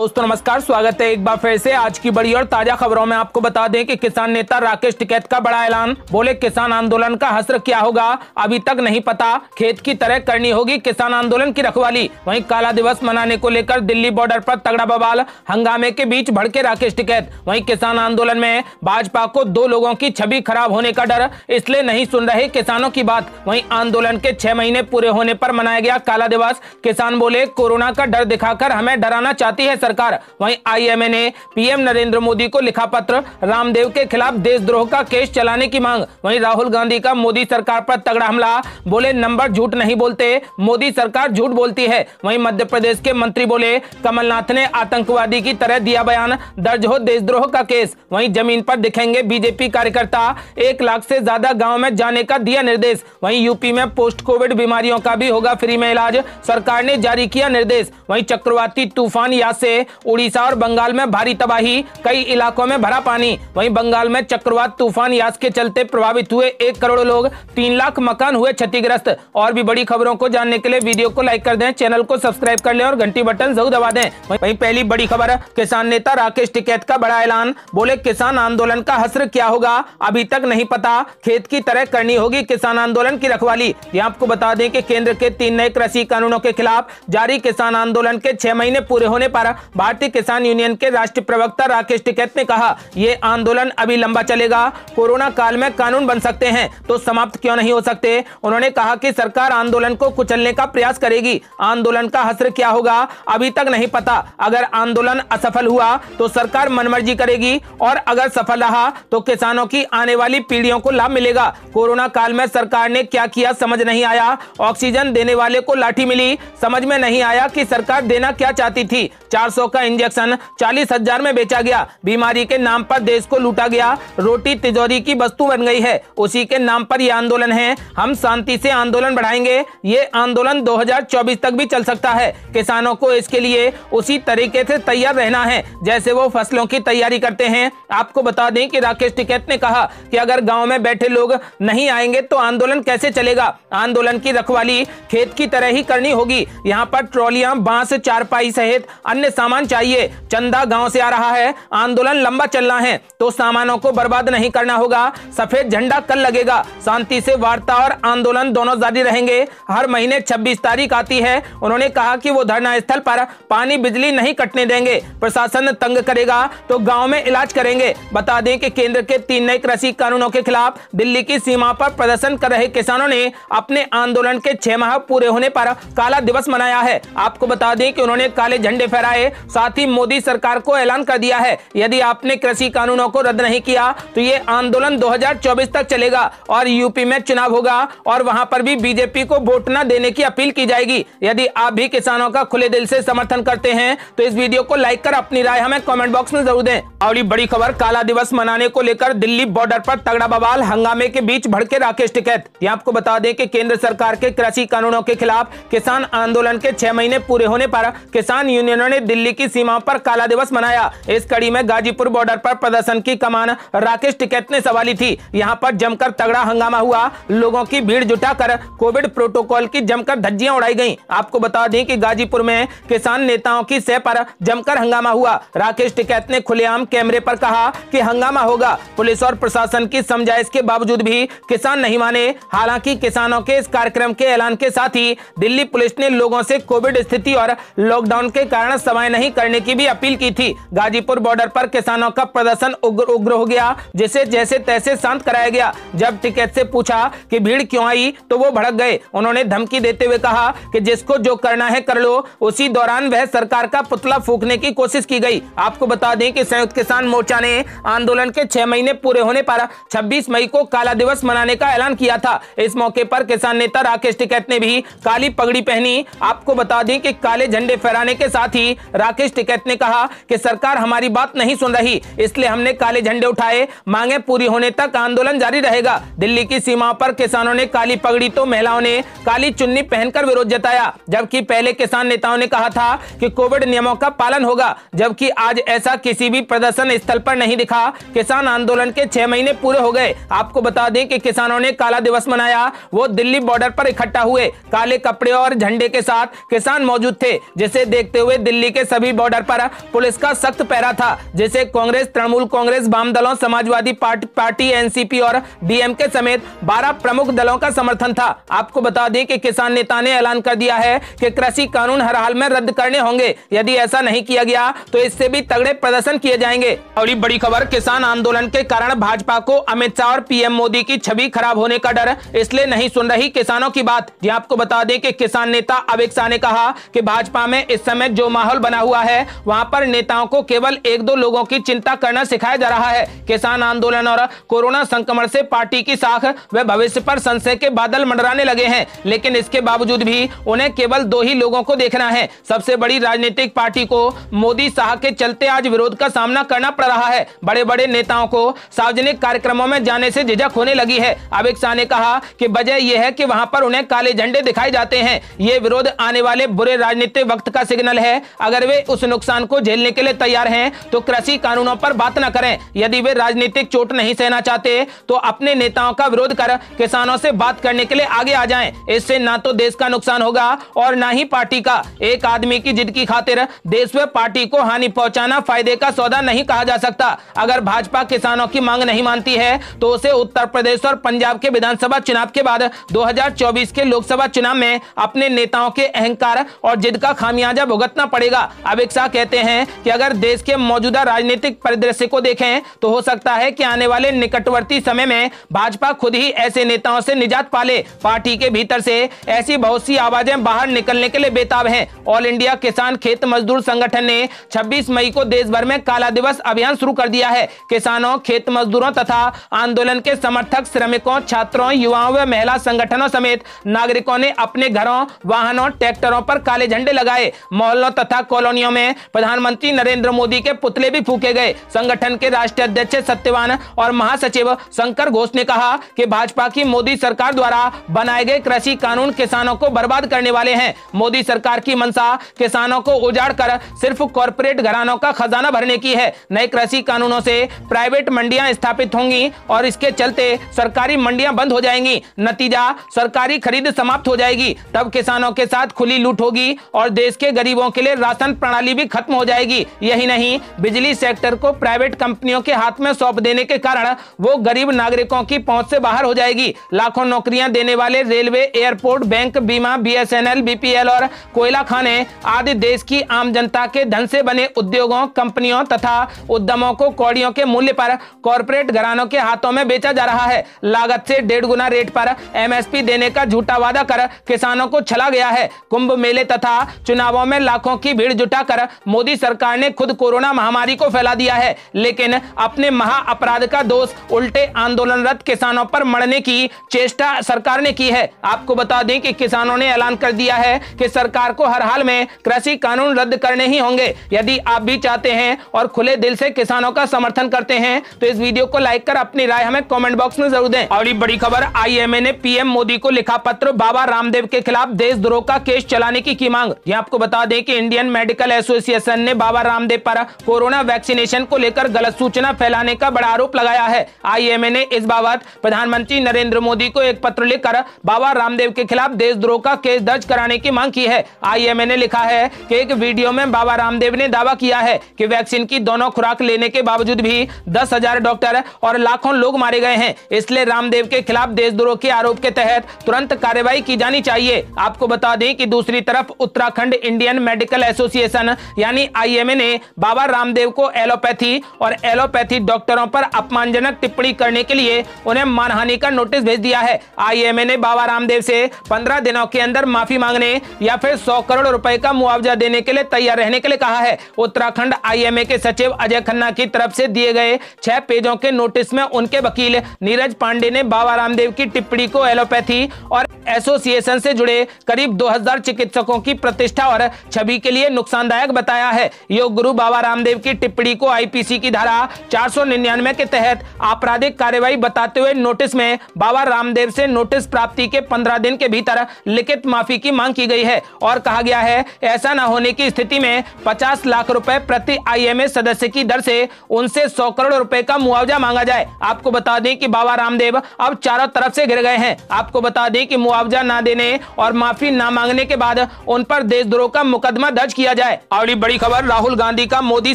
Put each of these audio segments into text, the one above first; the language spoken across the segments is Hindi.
दोस्तों नमस्कार, स्वागत है एक बार फिर से आज की बड़ी और ताजा खबरों में। आपको बता दें कि किसान नेता राकेश टिकैत का बड़ा ऐलान। बोले किसान आंदोलन का हश्र क्या होगा अभी तक नहीं पता, खेत की तरह करनी होगी किसान आंदोलन की रखवाली। वहीं काला दिवस मनाने को लेकर दिल्ली बॉर्डर पर तगड़ा बवाल, हंगामे के बीच भड़के राकेश टिकैत। वहीं किसान आंदोलन में भाजपा को 2 लोगों की छवि खराब होने का डर, इसलिए नहीं सुन रहे किसानों की बात। वहीं आंदोलन के 6 महीने पूरे होने पर मनाया गया काला दिवस। किसान बोले कोरोना का डर दिखाकर हमें डराना चाहती है सरकार। वहीं आईएमए ने पीएम नरेंद्र मोदी को लिखा पत्र, रामदेव के खिलाफ देशद्रोह का केस चलाने की मांग। वहीं राहुल गांधी का मोदी सरकार पर तगड़ा हमला, बोले नंबर झूठ नहीं बोलते, मोदी सरकार झूठ बोलती है। वहीं मध्य प्रदेश के मंत्री बोले कमलनाथ ने आतंकवादी की तरह दिया बयान, दर्ज हो देशद्रोह का केस। वहीं जमीन पर दिखेंगे बीजेपी कार्यकर्ता, 1 लाख से ज्यादा गाँव में जाने का दिया निर्देश। वहीं यूपी में पोस्ट कोविड बीमारियों का भी होगा फ्री में इलाज, सरकार ने जारी किया निर्देश। वहीं चक्रवाती तूफान यास से उड़ीसा और बंगाल में भारी तबाही, कई इलाकों में भरा पानी। वहीं बंगाल में चक्रवात तूफान यास के चलते प्रभावित हुए 1 करोड़ लोग, 3 लाख मकान हुए क्षतिग्रस्त। और भी बड़ी खबरों को जानने के लिए वीडियो को लाइक कर दें, चैनल को सब्सक्राइब कर लें और घंटी बटन जरूर दबा दें। वहीं पहली बड़ी खबर, किसान नेता राकेश टिकैत का बड़ा ऐलान। बोले किसान आंदोलन का हश्र क्या होगा अभी तक नहीं पता, खेत की तरह करनी होगी किसान आंदोलन की रखवाली। यहाँ आपको बता दें कि केंद्र के 3 नए कृषि कानूनों के खिलाफ जारी किसान आंदोलन के 6 महीने पूरे होने पर भारतीय किसान यूनियन के राष्ट्रीय प्रवक्ता राकेश टिकैत ने कहा, ये आंदोलन अभी लंबा चलेगा, कोरोना काल में कानून बन सकते हैं तो समाप्त क्यों नहीं हो सकते। उन्होंने कहा कि सरकार आंदोलन को कुचलने का प्रयास करेगी। आंदोलन का हश्र क्या होगा अभी तक नहीं पता, अगर आंदोलन असफल हुआ तो सरकार मनमर्जी करेगी और अगर सफल रहा तो किसानों की आने वाली पीढ़ियों को लाभ मिलेगा। कोरोना काल में सरकार ने क्या किया समझ नहीं आया, ऑक्सीजन देने वाले को लाठी मिली, समझ में नहीं आया कि सरकार देना क्या चाहती थी। 400 का इंजेक्शन 40,000 में बेचा गया, बीमारी के नाम पर देश को लूटा गया, रोटी तिजोरी की वस्तु बन गई है, उसी के नाम पर यह आंदोलन है। हम शांति से आंदोलन बढ़ाएंगे, ये आंदोलन 2024 तक भी चल सकता है। किसानों को इसके लिए उसी तरीके से तैयार रहना है जैसे वो फसलों की तैयारी करते हैं। आपको बता दें कि राकेश टिकैत ने कहा कि अगर गांव में बैठे लोग नहीं आएंगे तो आंदोलन कैसे चलेगा। आंदोलन की रखवाली खेत की तरह ही करनी होगी। यहाँ पर ट्रॉलियां, बांस, चारपाई सहित अन्य सामान चाहिए। चंदा गांव से आ रहा है, आंदोलन लंबा चलना है तो सामानों को बर्बाद नहीं करना होगा। सफेद झंडा कल लगेगा, शांति से वार्ता और आंदोलन दोनों जारी रहेंगे। हर महीने 26 तारीख आती है। उन्होंने कहा कि वो धरना स्थल पर पानी बिजली नहीं कटने देंगे, प्रशासन तंग करेगा तो गांव में इलाज करेंगे। बता दें कि केंद्र के 3 नए कृषि कानूनों के खिलाफ दिल्ली की सीमा पर प्रदर्शन कर रहे किसानों ने अपने आंदोलन के 6 माह पूरे होने पर काला दिवस मनाया है। आपको बता दें कि उन्होंने काले झंडे फहराए, साथ ही मोदी सरकार को ऐलान कर दिया है यदि आपने कृषि कानूनों को रद्द नहीं किया तो ये आंदोलन 2024 तक चलेगा और यूपी में चुनाव होगा और वहां पर भी बीजेपी को वोट न देने की अपील की जाएगी। यदि आप भी किसानों का खुले दिल से समर्थन करते हैं तो इस वीडियो को लाइक कर अपनी राय हमें कमेंट बॉक्स में जरूर दें। और बड़ी खबर, काला दिवस मनाने को लेकर दिल्ली बॉर्डर पर तगड़ा बवाल, हंगामे के बीच भड़के राकेश टिकैत। यहाँ आपको बता दें कि केंद्र सरकार के कृषि कानूनों के खिलाफ किसान आंदोलन के 6 महीने पूरे होने पर किसान यूनियनों ने दिल्ली की सीमा पर काला दिवस मनाया। इस कड़ी में गाजीपुर बॉर्डर पर प्रदर्शन की कमान राकेश टिकैत ने संभाली थी। यहां पर जमकर तगड़ा हंगामा हुआ, लोगों की भीड़ जुटाकर कोविड प्रोटोकॉल की जमकर धज्जियां उड़ाई गईं। आपको बता दें कि गाजीपुर में किसान नेताओं की सह पर जमकर हंगामा हुआ। राकेश टिकैत ने खुलेआम कैमरे पर कहा कि हंगामा होगा। पुलिस और प्रशासन की समझाइश के बावजूद भी किसान नहीं माने। हालांकि किसानों के इस कार्यक्रम के ऐलान के साथ ही दिल्ली पुलिस ने लोगों से कोविड स्थिति और लॉकडाउन के कारण सभाएं नहीं करने की भी अपील की थी। गाजीपुर बॉर्डर पर किसानों का प्रदर्शन उग्र हो गया, जिसे जैसे तैसे शांत कराया गया। जब टिकैत से पूछा कि भीड़ क्यों आई तो वो भड़क गए। उन्होंने धमकी देते हुए कहा कि जिसको जो करना है कर लो। उसी दौरान वह सरकार का पुतला फूंकने की कोशिश की गई। आपको बता दें कि संयुक्त किसान मोर्चा ने आंदोलन के 6 महीने पूरे होने पर 26 मई को काला दिवस मनाने का ऐलान किया था। इस मौके पर किसान नेता राकेश टिकैत ने भी काली पगड़ी पहनी। आपको बता दें कि काले झंडे फहराने के साथ ही राकेश टिकैत ने कहा कि सरकार हमारी बात नहीं सुन रही, इसलिए हमने काले झंडे उठाए, मांगे पूरी होने तक आंदोलन जारी रहेगा। दिल्ली की सीमा पर किसानों ने काली पगड़ी तो महिलाओं ने काली चुन्नी पहनकर विरोध जताया, जबकि पहले किसान नेताओं ने कहा था कि कोविड नियमों का पालन होगा, जबकि आज ऐसा किसी भी प्रदर्शन स्थल पर नहीं दिखा। किसान आंदोलन के 6 महीने पूरे हो गए। आपको बता दें कि किसानों ने काला दिवस मनाया, वो दिल्ली बॉर्डर पर इकट्ठा हुए। काले कपड़े और झंडे के साथ किसान मौजूद थे, जिसे देखते हुए दिल्ली के सभी बॉर्डर पर पुलिस का सख्त पहरा था, जिसे कांग्रेस, तृणमूल कांग्रेस, वाम दलों, समाजवादी पार्टी, एनसीपी और डीएमके समेत 12 प्रमुख दलों का समर्थन था। आपको बता दें कि किसान नेता ने ऐलान कर दिया है कि कृषि कानून हर हाल में रद्द करने होंगे। यदि ऐसा नहीं किया गया तो इससे भी तगड़े प्रदर्शन किए जाएंगे। और बड़ी खबर, किसान आंदोलन के कारण भाजपा को अमित शाह और पीएम मोदी की छवि खराब होने का डर, इसलिए नहीं सुन रही किसानों की बात। जी आपको बता दें कि किसान नेता अमित शाह ने कहा कि भाजपा में इस समय जो माहौल बना हुआ है, वहां पर नेताओं को केवल 1-2 लोगों की चिंता करना सिखाया जा रहा है। किसान आंदोलन और कोरोना संक्रमण से पार्टी की साख व भविष्य पर संशय के बादल मंडराने लगे हैं, लेकिन इसके बावजूद भी उन्हें केवल 2 ही लोगों को देखना है। सबसे बड़ी राजनीतिक पार्टी को मोदी शाह के चलते आज विरोध का सामना करना पड़ रहा है। बड़े बड़े नेताओं को सार्वजनिक कार्यक्रमों में जाने से झिझक होने लगी है। अमित शाह ने कहा कि वजह यह है कि वहां पर उन्हें काले झंडे दिखाए जाते हैं। ये विरोध आने वाले बुरे राजनीतिक वक्त का सिग्नल है। अगर वे उस नुकसान को झेलने के लिए तैयार हैं तो कृषि कानूनों पर बात न करें। यदि वे राजनीतिक चोट नहीं सहना चाहते तो अपने नेताओं का विरोध कर किसानों से बात करने के लिए आगे आ जाएं। इससे ना तो देश का नुकसान होगा और ना ही पार्टी का। एक आदमी की जिद की खातिर देश व पार्टी को हानि पहुंचाना फायदे का सौदा नहीं कहा जा सकता। अगर भाजपा किसानों की मांग नहीं मानती है तो उसे उत्तर प्रदेश और पंजाब के विधानसभा चुनाव के बाद 2024 के लोकसभा चुनाव में अपने नेताओं के अहंकार और जिद का खामियाजा भुगतना पड़ेगा। अमित शाह कहते हैं कि अगर देश के मौजूदा राजनीतिक परिदृश्य को देखें तो हो सकता है कि आने वाले निकटवर्ती समय में भाजपा खुद ही ऐसे नेताओं से निजात पाले। पार्टी के भीतर से ऐसी बहुत सी आवाजें बाहर निकलने के लिए बेताब हैं। ऑल इंडिया किसान खेत मजदूर संगठन ने 26 मई को देश भर में काला दिवस अभियान शुरू कर दिया है। किसानों, खेत मजदूरों तथा आंदोलन के समर्थक, श्रमिकों, छात्रों, युवाओं व महिला संगठनों समेत नागरिकों ने अपने घरों, वाहनों, ट्रैक्टरों पर काले झंडे लगाए। मोहल्लों तथा कॉलोनियों में प्रधानमंत्री नरेंद्र मोदी के पुतले भी फूके गए। संगठन के राष्ट्रीय अध्यक्ष सत्यवान और महासचिव शंकर घोष ने कहा कि भाजपा की मोदी सरकार द्वारा बनाए गए कृषि कानून किसानों को बर्बाद करने वाले हैं। मोदी सरकार की मंशा किसानों को उजाड़ कर सिर्फ कॉर्पोरेट घरानों का खजाना भरने की है। नए कृषि कानूनों से प्राइवेट मंडियां स्थापित होंगी और इसके चलते सरकारी मंडियां बंद हो जाएंगी। नतीजा, सरकारी खरीद समाप्त हो जाएगी। तब किसानों के साथ खुली लूट होगी और देश के गरीबों के लिए राशन प्रणाली भी खत्म हो जाएगी। यही नहीं, बिजली सेक्टर को प्राइवेट कंपनियों के हाथ में सौंप देने के कारण वो गरीब नागरिकों की पहुंच से बाहर हो जाएगी। लाखों नौकरियां देने वाले रेलवे, एयरपोर्ट, बैंक, बीमा, बीएसएनएल, बीपीएल और कोयला खाने आदि देश की आम जनता के धन से बने उद्योगों, कंपनियों तथा उद्यमों को कौड़ियों के मूल्य पर कॉर्पोरेट घरानों के हाथों में बेचा जा रहा है। लागत से 1.5 गुना रेट पर एमएसपी देने का झूठा वादा कर किसानों को छला गया है। कुंभ मेले तथा चुनावों में लाखों की भीड़ जुटाकर मोदी सरकार ने खुद कोरोना महामारी को फैला दिया है, लेकिन अपने महा अपराध का दोष उल्टे आंदोलनरत किसानों पर मढ़ने की चेष्टा सरकार ने की है। आपको बता दें कि किसानों ने ऐलान कर दिया है कि सरकार को हर हाल में कृषि कानून रद्द करने ही होंगे। यदि आप भी चाहते हैं और खुले दिल से किसानों का समर्थन करते हैं तो इस वीडियो को लाइक कर अपनी राय हमें कमेंट बॉक्स में जरूर दें। और बड़ी खबर, आईएमए ने पीएम मोदी को लिखा पत्र, बाबा रामदेव के खिलाफ देशद्रोह का केस चलाने की मांग। ये आपको बता दें कि इंडियन मेडिकल एसोसिएशन ने बाबा रामदेव पर कोरोना वैक्सीनेशन को लेकर गलत सूचना फैलाने का बड़ा आरोप लगाया है। आईएमए ने इस बाबत प्रधानमंत्री नरेंद्र मोदी को एक पत्र लिखकर बाबा रामदेव के खिलाफ देशद्रोह का केस दर्ज कराने की मांग की है। आईएमए ने लिखा है कि एक वीडियो में बाबा रामदेव ने दावा किया है कि वैक्सीन की दोनों खुराक लेने के बावजूद भी 10,000 डॉक्टर और लाखों लोग मारे गए हैं। इसलिए रामदेव के खिलाफ देशद्रोह के आरोप के तहत तुरंत कार्रवाई की जानी चाहिए। आपको बता दें कि दूसरी तरफ उत्तराखंड इंडियन मेडिकल एसोसिएशन यानी आईएमए ने बाबा रामदेव को एलोपैथी और एलोपैथी डॉक्टरों पर अपमानजनक टिप्पणी करने के लिए उन्हें मानहानि का नोटिस भेज दिया है। आईएमए ने बाबा रामदेव से 15 दिनों के अंदर माफी मांगने या फिर 100 करोड़ रुपए का मुआवजा देने के लिए तैयार रहने के लिए कहा है। उत्तराखंड आईएमए के सचिव अजय खन्ना की तरफ से दिए गए 6 पेजों के नोटिस में उनके वकील नीरज पांडे ने बाबा रामदेव की टिप्पणी को एलोपैथी और एसोसिएशन से जुड़े करीब 2000 चिकित्सकों की प्रतिष्ठा और छवि के लिए नुकसानदायक बताया है। योग गुरु बाबा रामदेव की टिप्पणी को आईपीसी की धारा 499 के तहत आपराधिक कार्रवाई बताते हुए नोटिस में बाबा रामदेव से नोटिस प्राप्ति के 15 दिन के भीतर लिखित माफी की मांग की गई है और कहा गया है ऐसा न होने की स्थिति में 50 लाख रुपए प्रति आईएमए सदस्य की दर से उनसे 100 करोड़ रुपए का मुआवजा मांगा जाए। आपको बता दें कि बाबा रामदेव अब चारों तरफ से घिर गए हैं। आपको बता दें कि मुआवजा न देने और माफी न मांगने के बाद उन पर देशद्रोह का मुकदमा दर्ज किया जाए। और बड़ी खबर, राहुल गांधी का मोदी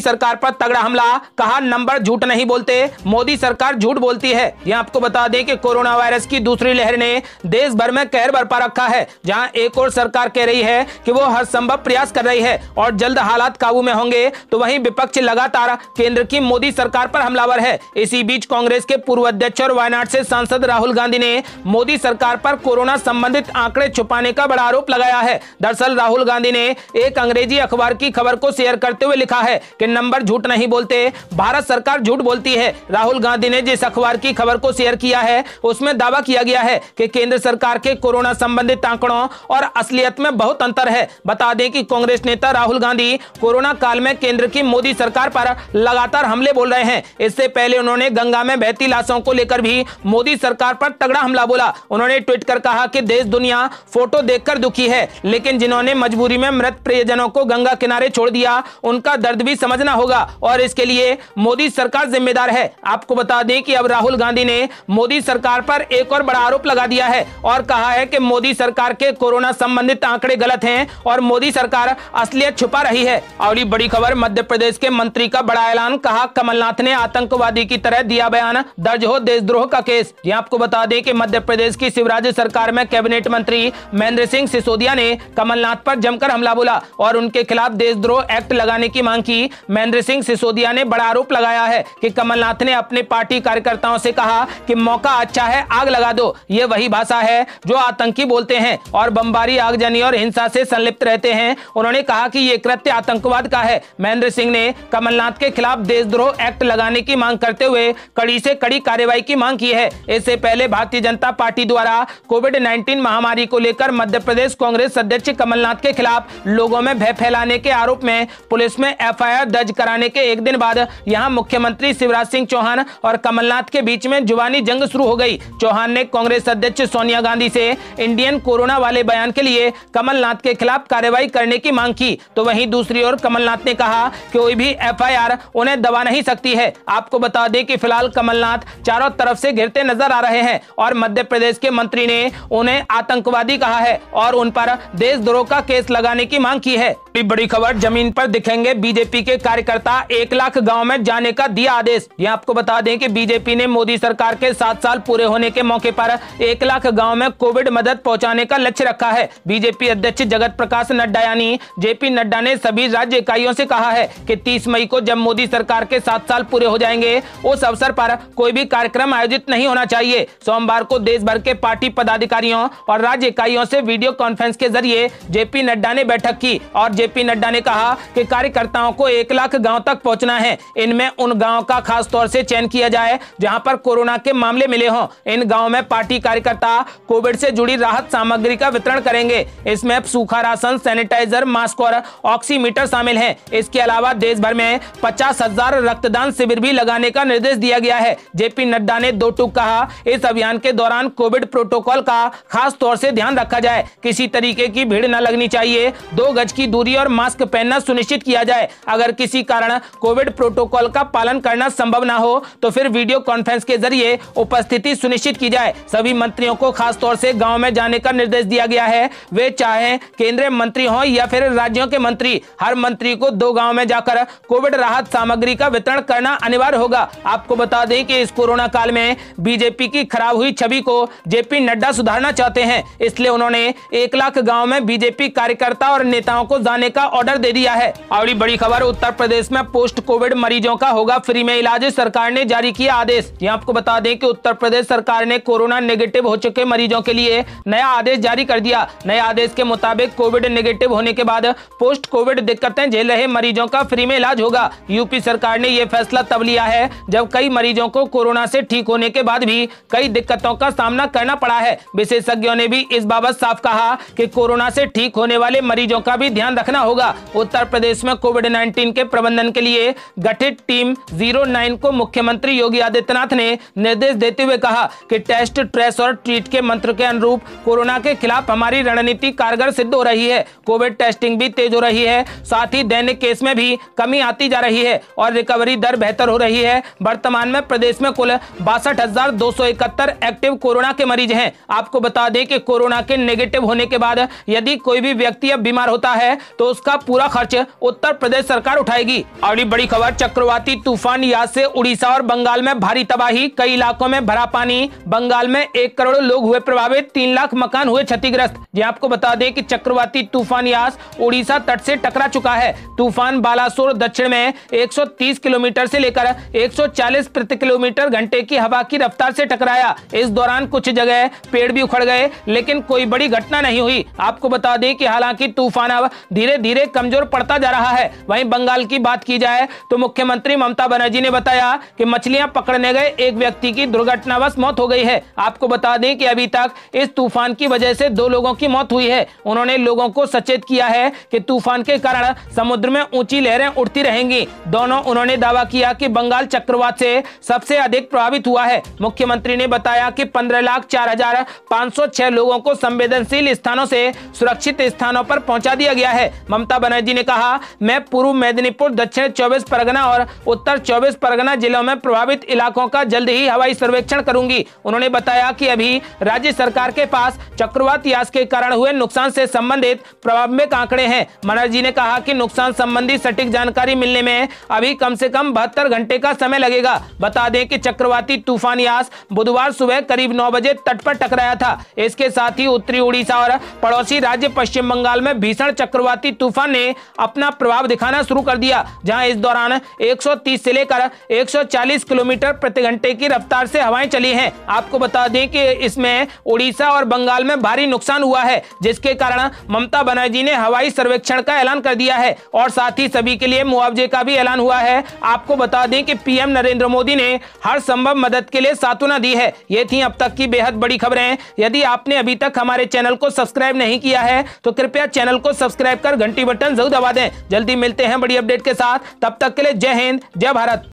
सरकार पर तगड़ा हमला, कहा नंबर झूठ नहीं बोलते, मोदी सरकार झूठ बोलती है। यह आपको बता दें कि कोरोना वायरस की दूसरी लहर ने देश भर में कहर बरपा रखा है, जहां एक और सरकार कह रही है कि वो हर संभव प्रयास कर रही है और जल्द हालात काबू में होंगे, तो वहीं विपक्ष लगातार केंद्र की मोदी सरकार पर हमलावर है। इसी बीच कांग्रेस के पूर्व अध्यक्ष और वायनाड से सांसद राहुल गांधी ने मोदी सरकार पर कोरोना संबंधित आंकड़े छुपाने का बड़ा आरोप लगाया है। दरअसल राहुल गांधी ने एक अंग्रेजी अखबार की खबर को शेयर करते हुए लिखा है कि नंबर झूठ नहीं बोलते, भारत सरकार झूठ बोलती है। राहुल गांधी ने जिस अखबार की खबर को शेयर किया है उसमें दावा किया गया है कि केंद्र सरकार के कोरोना संबंधित आंकड़ों और असलियत में बहुत अंतर है। बता दें कि कांग्रेस नेता राहुल गांधी कोरोना काल में केंद्र की मोदी सरकार पर लगातार हमले बोल रहे हैं। इससे पहले उन्होंने गंगा में बहती लाशों को लेकर भी मोदी सरकार पर तगड़ा हमला बोला। उन्होंने ट्वीट कर कहा कि देश दुनिया फोटो देखकर दुखी है, लेकिन जिन्होंने मजबूरी में मृत प्रियजनों को गंगा किनारे छोड़ दिया उनका दर्द भी समझना होगा और इसके लिए मोदी सरकार जिम्मेदार है। आपको बता दें कि अब राहुल गांधी ने मोदी सरकार पर एक और बड़ा आरोप लगा दिया है और कहा है कि मोदी सरकार के कोरोना संबंधित आंकड़े गलत हैं और मोदी सरकार असलियत छुपा रही है। और ये बड़ी खबर, मध्य प्रदेश के मंत्री का बड़ा ऐलान, कहा कमलनाथ ने आतंकवादी की तरह दिया बयान, दर्ज हो देशद्रोह का केस। यहां आपको बता दें कि मध्य प्रदेश की शिवराज सरकार में कैबिनेट मंत्री महेंद्र सिंह सिसोदिया ने कमलनाथ पर जमकर हमला बोला और उनके खिलाफ देशद्रोह एक्ट लगाने की मांग की। महेंद्र सिंह सिसोदिया ने बड़ा आरोप लगाया है कि कमलनाथ ने अपने पार्टी कार्यकर्ताओं से कहा कि मौका अच्छा है, आग लगा दो। ये वही भाषा है जो आतंकी बोलते हैं और बमबारी, आगजनी और हिंसा से संलिप्त रहते हैं। उन्होंने कहा कि ये कृत्य आतंकवाद का है। महेंद्र सिंह ने कमलनाथ के खिलाफ देशद्रोह एक्ट लगाने की मांग करते हुए कड़ी से कड़ी कार्रवाई की मांग की है। इससे पहले भारतीय जनता पार्टी द्वारा कोविड-19 महामारी को लेकर मध्य प्रदेश कांग्रेस अध्यक्ष कमलनाथ के खिलाफ लोगों में भय फैलाने के आरोप में पुलिस में एफआईआर दर्ज कराने के एक दिन बाद यहां मुख्यमंत्री शिवराज सिंह चौहान और कमलनाथ के बीच में जुबानी जंग शुरू हो गई। चौहान ने कांग्रेस अध्यक्ष सोनिया गांधी से इंडियन कोरोना वाले बयान के लिए कमलनाथ के खिलाफ कार्रवाई करने की मांग की, तो वहीं दूसरी ओर कमलनाथ ने कहा कि कोई भी एफआईआर उन्हें दबा नहीं सकती है। आपको बता दें कि फिलहाल कमलनाथ चारों तरफ से घिरते नजर आ रहे हैं और मध्य प्रदेश के मंत्री ने उन्हें आतंकवादी कहा है और उन पर देशद्रोह का केस लगाने की मांग की है। बड़ी खबर, जमीन पर दिखेंगे बीजेपी के कार्यकर्ता, 1 लाख गांव में जाने का दिया आदेश। यह आपको बता दें कि बीजेपी ने मोदी सरकार के 7 साल पूरे होने के मौके पर 1 लाख गांव में कोविड मदद पहुंचाने का लक्ष्य रखा है। बीजेपी अध्यक्ष जगत प्रकाश नड्डा यानी जेपी नड्डा ने सभी राज्य इकाइयों से कहा है कि 30 मई को जब मोदी सरकार के 7 साल पूरे हो जाएंगे उस अवसर पर कोई भी कार्यक्रम आयोजित नहीं होना चाहिए। सोमवार को देश भर के पार्टी पदाधिकारियों और राज्य इकाइयों से वीडियो कॉन्फ्रेंस के जरिए जेपी नड्डा ने बैठक की और जेपी नड्डा ने कहा कि कार्यकर्ताओं को 1 लाख गांव तक पहुंचना है। इनमें उन गांव का खास तौर से चयन किया जाए जहां पर कोरोना के मामले मिले हों। इन गांव में पार्टी कार्यकर्ता कोविड से जुड़ी राहत सामग्री का वितरण करेंगे। इसमें सूखा राशन, सैनिटाइजर, मास्क और ऑक्सीमीटर शामिल हैं। इसके अलावा देश भर में 50,000 रक्तदान शिविर भी लगाने का निर्देश दिया गया है। जेपी नड्डा ने 2 टूक कहा, इस अभियान के दौरान कोविड प्रोटोकॉल का खास तौर से ध्यान रखा जाए, किसी तरीके की भीड़ न लगनी चाहिए, 2 गज की दूरी और मास्क पहनना सुनिश्चित किया जाए। अगर किसी कारण कोविड प्रोटोकॉल का पालन करना संभव न हो तो फिर वीडियो कॉन्फ्रेंस के जरिए उपस्थिति सुनिश्चित की जाए। सभी मंत्रियों को खास तौर से गांव में जाने का निर्देश दिया गया है। वे चाहे केंद्रीय मंत्री हों या फिर राज्यों के मंत्री, हर मंत्री को 2 गांव में जाकर कोविड राहत सामग्री का वितरण करना अनिवार्य होगा। आपको बता दें कि इस कोरोना काल में बीजेपी की खराब हुई छवि को जेपी नड्डा सुधारना चाहते हैं, इसलिए उन्होंने 1 लाख गांव में बीजेपी कार्यकर्ता और नेताओं को जाने का ऑर्डर दे दिया है। और बड़ी खबर, उत्तर प्रदेश में पोस्ट कोविड मरीजों का होगा फ्री में इलाज, सरकार ने जारी किया आदेश। यहाँ आपको बता दें कि उत्तर प्रदेश सरकार ने कोरोना नेगेटिव हो चुके मरीजों के लिए नया आदेश जारी कर दिया। नए आदेश के मुताबिक कोविड नेगेटिव होने के बाद पोस्ट कोविड दिक्कतें झेल रहे मरीजों का फ्री में इलाज होगा। यूपी सरकार ने यह फैसला तब लिया है जब कई मरीजों को कोरोना से ठीक होने के बाद भी कई दिक्कतों का सामना करना पड़ा है। विशेषज्ञों ने भी इस बाबत साफ कहा कि कोरोना से ठीक होने वाले मरीजों का भी ध्यान रखना होगा। उत्तर प्रदेश में कोविड-19 के प्रबंधन के लिए गठित टीम 09 को मुख्यमंत्री योगी आदित्यनाथ ने निर्देश देते हुए कहा कि टेस्ट, ट्रेस और ट्रीट के मंत्र के अनुरूप कोरोना के खिलाफ हमारी रणनीति कारगर सिद्ध हो रही है। कोविड टेस्टिंग भी तेज हो रही है, साथ ही दैनिक केस में भी कमी आती जा रही है और रिकवरी दर बेहतर हो रही है। वर्तमान में प्रदेश में कुल 62,271 एक्टिव कोरोना के मरीज हैं। आपको बता दें कि कोरोना के नेगेटिव होने के बाद यदि कोई भी व्यक्ति अब बीमार होता है तो तो उसका पूरा खर्च उत्तर प्रदेश सरकार उठाएगी। अगली बड़ी खबर, चक्रवाती तूफान यास से उड़ीसा और बंगाल में भारी तबाही, कई इलाकों में भरा पानी। बंगाल में 1 करोड़ लोग हुए प्रभावित, 3 लाख मकान हुए क्षतिग्रस्त। जी आपको बता दें कि चक्रवाती तूफान यास उड़ीसा तट से टकरा चुका है। तूफान बालासोर दक्षिण में 130 किलोमीटर से लेकर 140 प्रति किलोमीटर घंटे की हवा की रफ्तार से टकराया। इस दौरान कुछ जगह पेड़ भी उखड़ गए, लेकिन कोई बड़ी घटना नहीं हुई। आपको बता दें कि हालांकि तूफान अब धीरे धीरे कमजोर पड़ता जा रहा है। वहीं बंगाल की बात की जाए तो मुख्यमंत्री ममता बनर्जी ने बताया कि मछलियां पकड़ने गए एक व्यक्ति की दुर्घटनावश मौत हो गई है। आपको बता दें कि अभी तक इस तूफान की वजह से 2 लोगों की मौत हुई है। उन्होंने लोगों को सचेत किया है कि तूफान के कारण समुद्र में ऊंची लहरें उठती रहेंगी। दोनों उन्होंने दावा किया कि बंगाल चक्रवात से सबसे अधिक प्रभावित हुआ है। मुख्यमंत्री ने बताया कि 15,04,506 लोगों को संवेदनशील स्थानों से सुरक्षित स्थानों पर पहुंचा दिया गया है। ममता बनर्जी ने कहा, मैं पूर्व मेदिनीपुर, दक्षिण 24 परगना और उत्तर 24 परगना जिलों में प्रभावित इलाकों का जल्द ही हवाई सर्वेक्षण करूंगी। उन्होंने बताया कि अभी राज्य सरकार के पास चक्रवात यास के कारण हुए नुकसान से संबंधित प्रारंभिक आंकड़े हैं। बनर्जी ने कहा कि नुकसान संबंधी सटीक जानकारी मिलने में अभी कम से कम 72 घंटे का समय लगेगा। बता दें कि चक्रवाती तूफान यास बुधवार सुबह करीब 9 बजे तट पर टकराया था। इसके साथ ही उत्तरी उड़ीसा और पड़ोसी राज्य पश्चिम बंगाल में भीषण चक्रवाती तूफान ने अपना प्रभाव दिखाना शुरू कर दिया, जहां इस दौरान 130 से लेकर 140 किलोमीटर प्रति घंटे की रफ्तार से हवाएं चली हैं। आपको बता दें कि इसमें उड़ीसा और बंगाल में भारी नुकसान हुआ है, जिसके कारण ममता बनर्जी ने हवाई सर्वेक्षण का ऐलान कर दिया है और साथ ही सभी के लिए मुआवजे का भी ऐलान हुआ है। आपको बता दें कि पीएम नरेंद्र मोदी ने हर संभव मदद के लिए सांत्वना दी है। ये थी अब तक की बेहद बड़ी खबरें। यदि आपने अभी तक हमारे चैनल को सब्सक्राइब नहीं किया है तो कृपया चैनल को सब्सक्राइब कर घंटी बटन जरूर दबा दें। जल्दी मिलते हैं बड़ी अपडेट के साथ, तब तक के लिए जय हिंद, जय भारत।